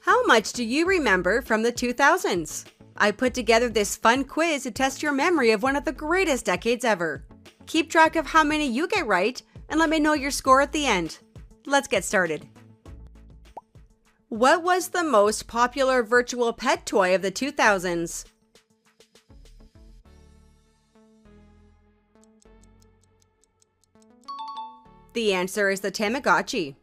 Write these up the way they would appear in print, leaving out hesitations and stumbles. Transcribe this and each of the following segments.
How much do you remember from the 2000s? I put together this fun quiz to test your memory of one of the greatest decades ever. Keep track of how many you get right and let me know your score at the end. Let's get started. What was the most popular virtual pet toy of the 2000s? The answer is the Tamagotchi.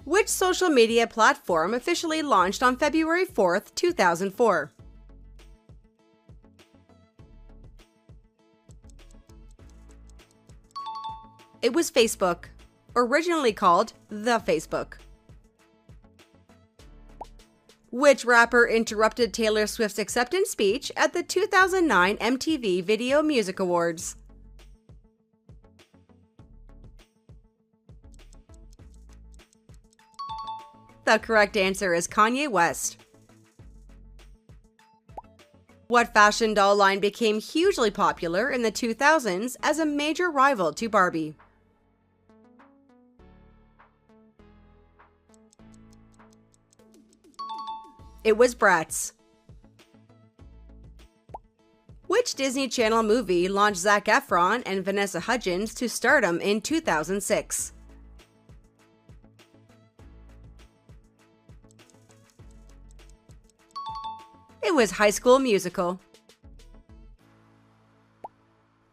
Which social media platform officially launched on February 4th, 2004? It was Facebook, originally called The Facebook. Which rapper interrupted Taylor Swift's acceptance speech at the 2009 MTV Video Music Awards? The correct answer is Kanye West. What fashion doll line became hugely popular in the 2000s as a major rival to Barbie? It was Bratz. Which Disney Channel movie launched Zac Efron and Vanessa Hudgens to stardom in 2006? It was High School Musical.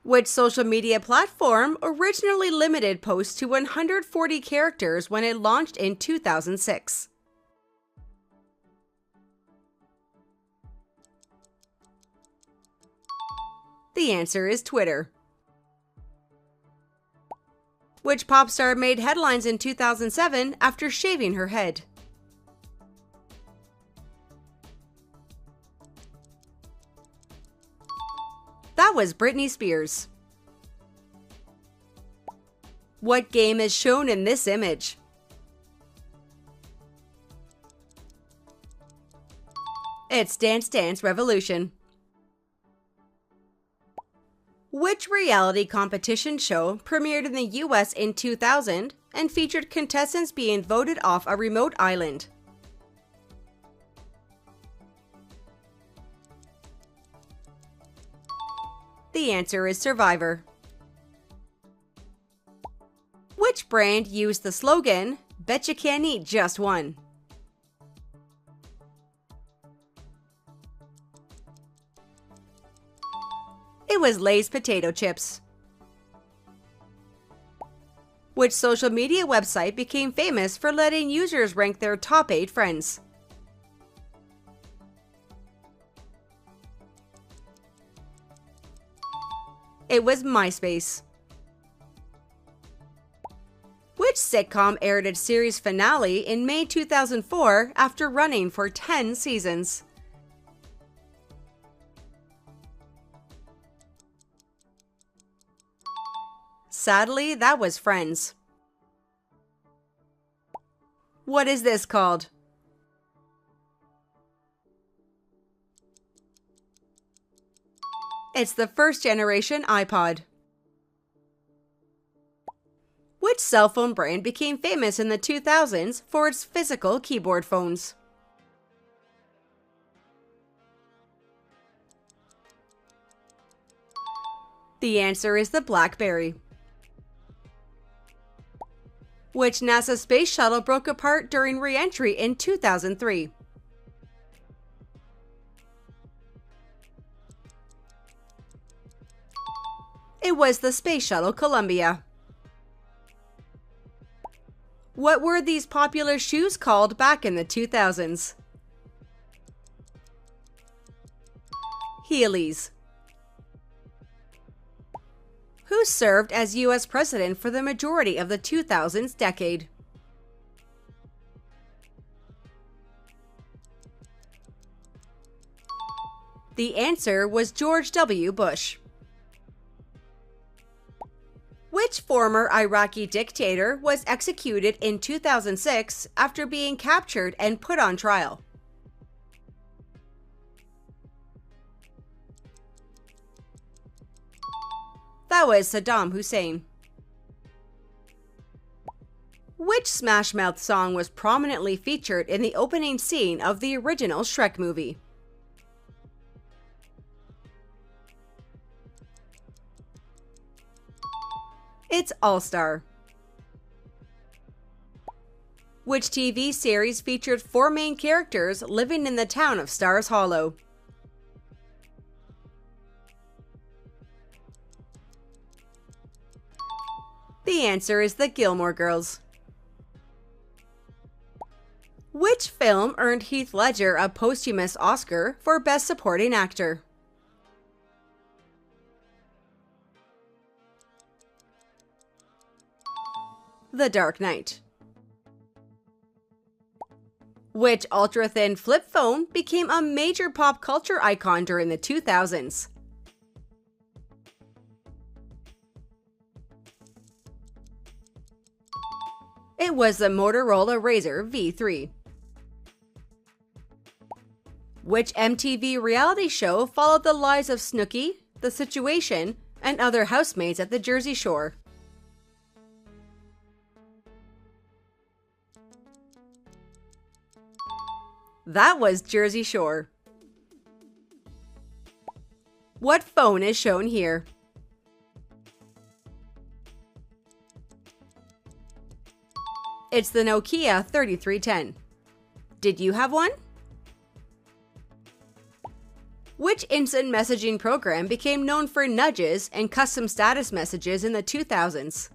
Which social media platform originally limited posts to 140 characters when it launched in 2006? The answer is Twitter. Which pop star made headlines in 2007 after shaving her head? That was Britney Spears. What game is shown in this image? It's Dance Dance Revolution. Which reality competition show premiered in the US in 2000 and featured contestants being voted off a remote island? The answer is Survivor. Which brand used the slogan, "Bet you can't eat just one"? It was Lay's potato chips. Which social media website became famous for letting users rank their top 8 friends? It was MySpace. Which sitcom aired its series finale in May 2004 after running for 10 seasons? Sadly, that was Friends. What is this called? It's the first generation iPod. Which cell phone brand became famous in the 2000s for its physical keyboard phones? The answer is the BlackBerry. Which NASA space shuttle broke apart during re-entry in 2003? It was the Space Shuttle Columbia. What were these popular shoes called back in the 2000s? Heelys. Who served as US president for the majority of the 2000s decade? The answer was George W. Bush. Which former Iraqi dictator was executed in 2006 after being captured and put on trial? That was Saddam Hussein. Which Smash Mouth song was prominently featured in the opening scene of the original Shrek movie? It's All Star. Which TV series featured 4 main characters living in the town of Stars Hollow? The answer is the Gilmore Girls. Which film earned Heath Ledger a posthumous Oscar for Best Supporting Actor? The Dark Knight. Which ultra-thin flip phone became a major pop culture icon during the 2000s? It was the Motorola Razr V3. Which MTV reality show followed the lives of Snooki, The Situation, and other housemates at the Jersey Shore? That was Jersey Shore. What phone is shown here? It's the Nokia 3310. Did you have one? Which instant messaging program became known for nudges and custom status messages in the 2000s?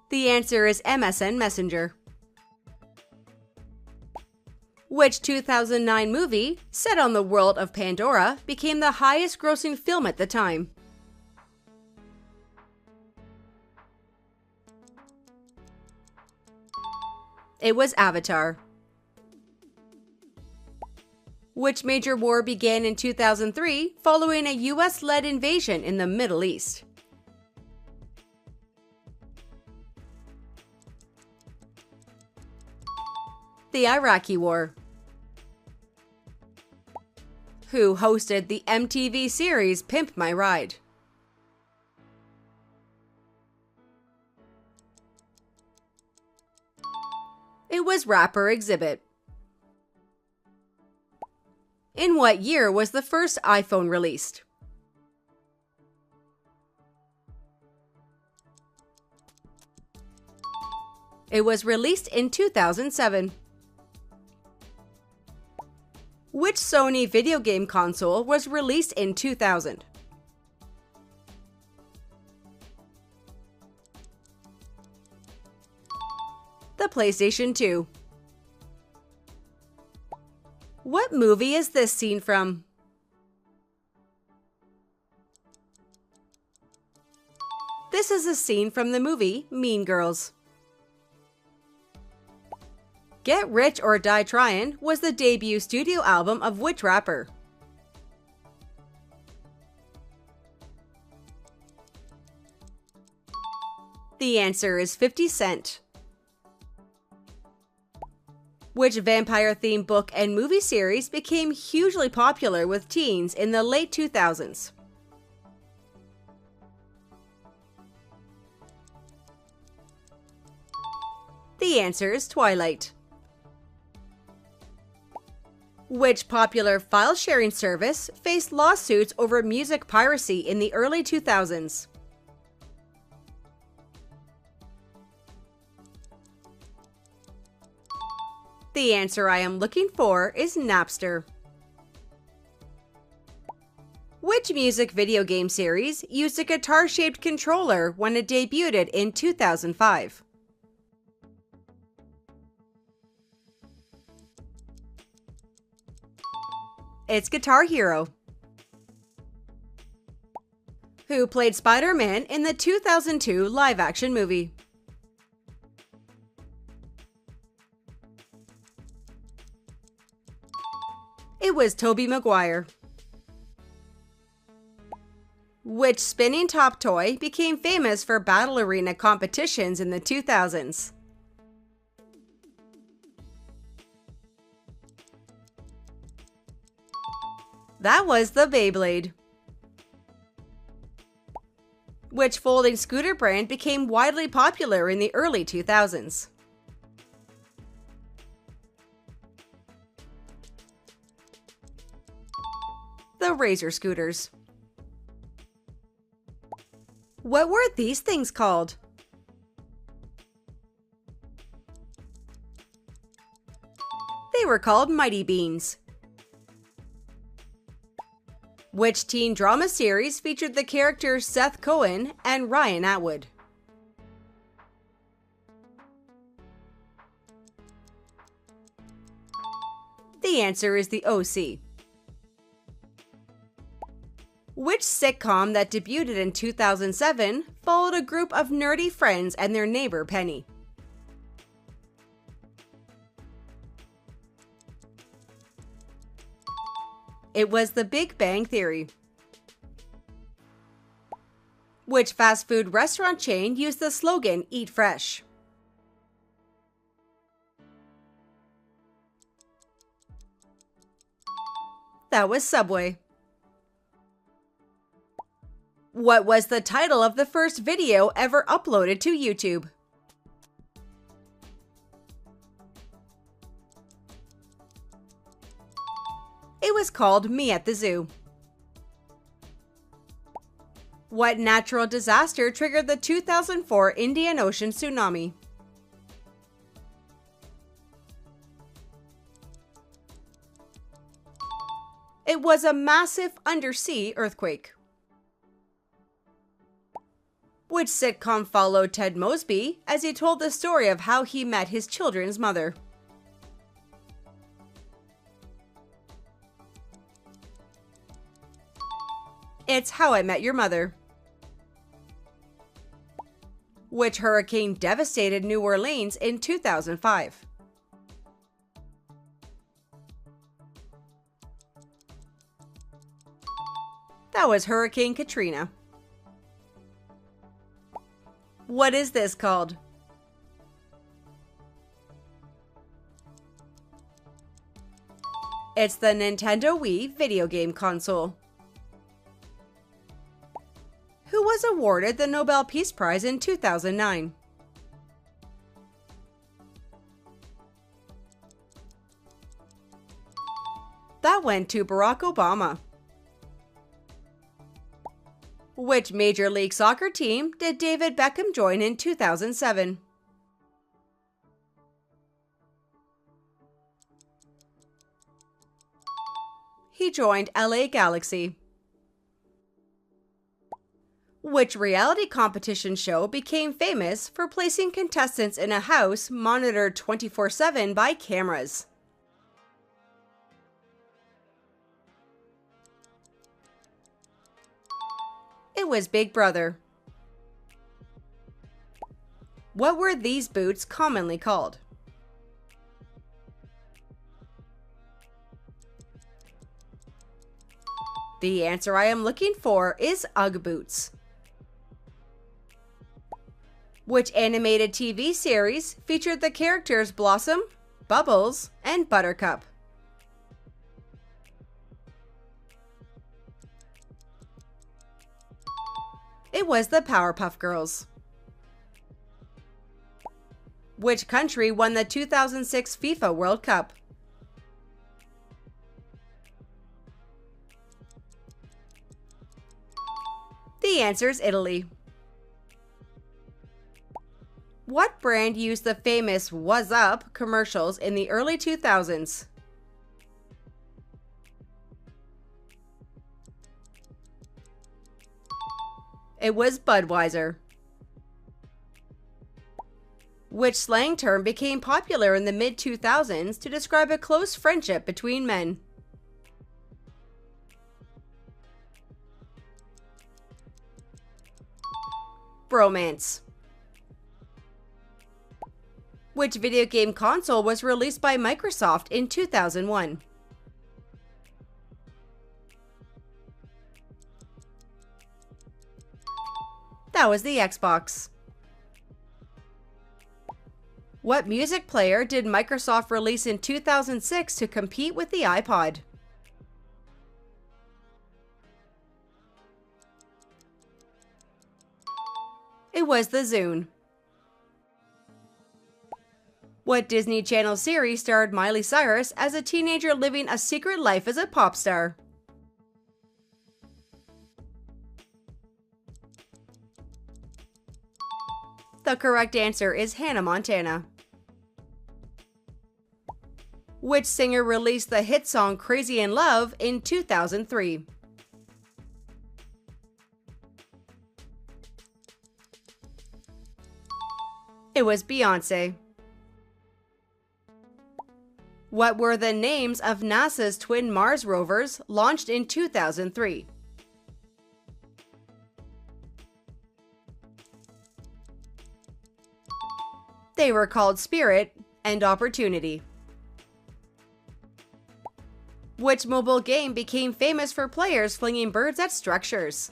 The answer is MSN Messenger. Which 2009 movie, set on the world of Pandora, became the highest grossing film at the time? It was Avatar. Which major war began in 2003 following a US-led invasion in the Middle East? The Iraqi War. Who hosted the MTV series Pimp My Ride? It was rapper Exhibit. In what year was the first iPhone released? It was released in 2007. Which Sony video game console was released in 2000? The PlayStation 2. What movie is this scene from? This is a scene from the movie Mean Girls. Get Rich or Die Tryin' was the debut studio album of which rapper? The answer is 50 Cent. Which vampire-themed book and movie series became hugely popular with teens in the late 2000s? The answer is Twilight. Which popular file-sharing service faced lawsuits over music piracy in the early 2000s? The answer I am looking for is Napster. Which music video game series used a guitar-shaped controller when it debuted in 2005? It's Guitar Hero. Who played Spider-Man in the 2002 live-action movie? It was Tobey Maguire. Which spinning top toy became famous for battle arena competitions in the 2000s? That was the Beyblade. Which folding scooter brand became widely popular in the early 2000s? The Razor scooters. What were these things called? They were called Mighty Beans. Which teen drama series featured the characters Seth Cohen and Ryan Atwood? The answer is The OC. Which sitcom that debuted in 2007 followed a group of nerdy friends and their neighbor Penny? It was The Big Bang Theory. Which fast food restaurant chain used the slogan "Eat Fresh"? That was Subway. What was the title of the first video ever uploaded to YouTube? It was called Me at the Zoo. What natural disaster triggered the 2004 Indian Ocean tsunami? It was a massive undersea earthquake. Which sitcom followed Ted Mosby as he told the story of how he met his children's mother? It's How I Met Your Mother. Which hurricane devastated New Orleans in 2005? That was Hurricane Katrina. What is this called? It's the Nintendo Wii video game console. Who was awarded the Nobel Peace Prize in 2009? That went to Barack Obama. Which Major League Soccer team did David Beckham join in 2007? He joined LA Galaxy. Which reality competition show became famous for placing contestants in a house monitored 24/7 by cameras? It was Big Brother. What were these boots commonly called? The answer I am looking for is Ugg boots. Which animated TV series featured the characters Blossom, Bubbles, and Buttercup? It was the Powerpuff Girls. Which country won the 2006 FIFA World Cup? The answer is Italy. What brand used the famous "What's Up" commercials in the early 2000s? It was Budweiser. Which slang term became popular in the mid-2000s to describe a close friendship between men? Bromance. Which video game console was released by Microsoft in 2001? That was the Xbox. What music player did Microsoft release in 2006 to compete with the iPod? It was the Zune. What Disney Channel series starred Miley Cyrus as a teenager living a secret life as a pop star? The correct answer is Hannah Montana. Which singer released the hit song Crazy in Love in 2003? It was Beyoncé. What were the names of NASA's twin Mars rovers launched in 2003? They were called Spirit and Opportunity. Which mobile game became famous for players flinging birds at structures?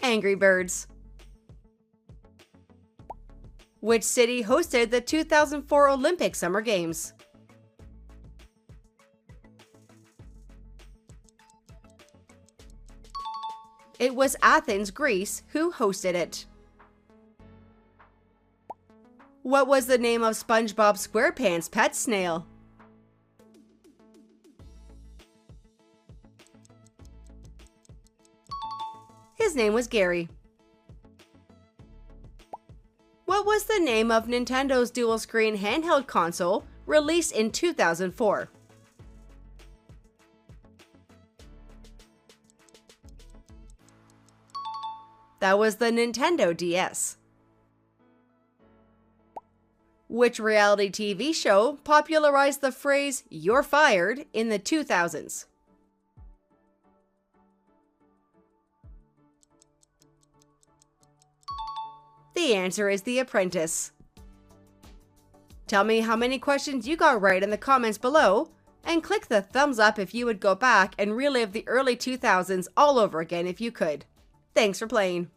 Angry Birds. Which city hosted the 2004 Olympic Summer Games? It was Athens, Greece, who hosted it. What was the name of SpongeBob SquarePants' pet snail? His name was Gary. What was the name of Nintendo's dual-screen handheld console released in 2004? That was the Nintendo DS. Which reality TV show popularized the phrase "you're fired" in the 2000s? The answer is The Apprentice. Tell me how many questions you got right in the comments below, and click the thumbs up if you would go back and relive the early 2000s all over again if you could. Thanks for playing.